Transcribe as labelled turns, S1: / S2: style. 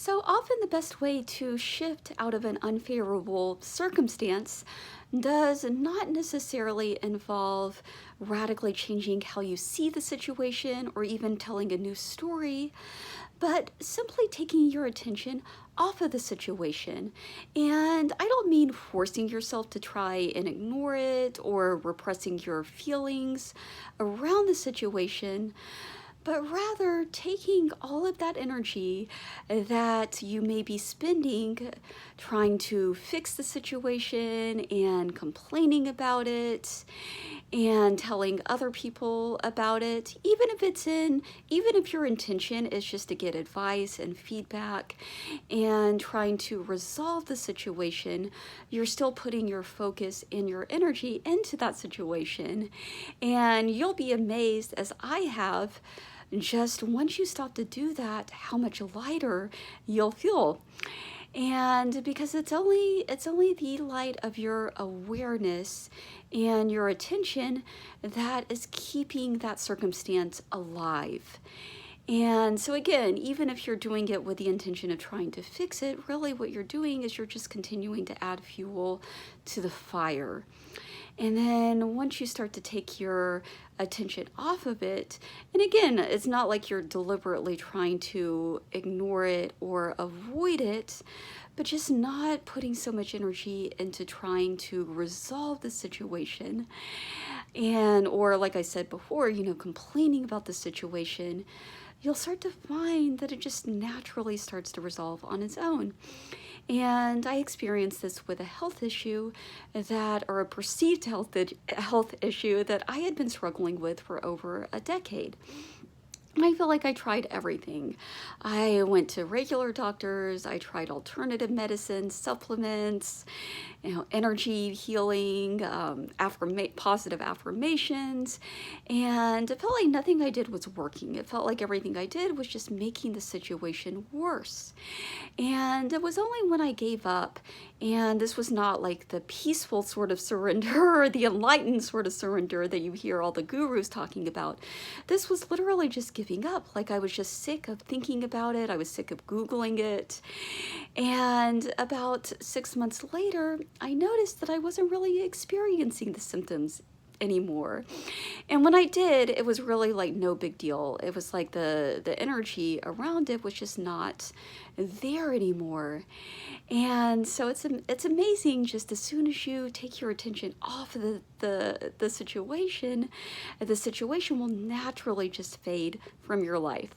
S1: So often the best way to shift out of an unfavorable circumstance does not necessarily involve radically changing how you see the situation or even telling a new story, but simply taking your attention off of the situation. And I don't mean forcing yourself to try and ignore it or repressing your feelings around the situation, but rather taking all of that energy that you may be spending trying to fix the situation and complaining about it and telling other people about it, even if your intention is just to get advice and feedback and trying to resolve the situation, you're still putting your focus and your energy into that situation. And you'll be amazed, as I have, just once you stop to do that, how much lighter you'll feel. And because it's only the light of your awareness and your attention that is keeping that circumstance alive. And so again, even if you're doing it with the intention of trying to fix it, really what you're doing is you're just continuing to add fuel to the fire. And then once you start to take your attention off of it, and again, it's not like you're deliberately trying to ignore it or avoid it, but just not putting so much energy into trying to resolve the situation. And, or like I said before, complaining about the situation, you'll start to find that it just naturally starts to resolve on its own. And I experienced this with a health issue or a perceived health issue that I had been struggling with for over a decade. I feel like I tried everything. I went to regular doctors, I tried alternative medicine, supplements, energy healing, positive affirmations, and it felt like nothing I did was working. It felt like everything I did was just making the situation worse. And it was only when I gave up, and this was not like the peaceful sort of surrender or the enlightened sort of surrender that you hear all the gurus talking about. This was literally just giving up. Like I was just sick of thinking about it. I was sick of Googling it. And about 6 months later, I noticed that I wasn't really experiencing the symptoms anymore. And when I did, it was really like no big deal. It was like the energy around it was just not there anymore. And so it's amazing, just as soon as you take your attention off of the situation, the situation will naturally just fade from your life.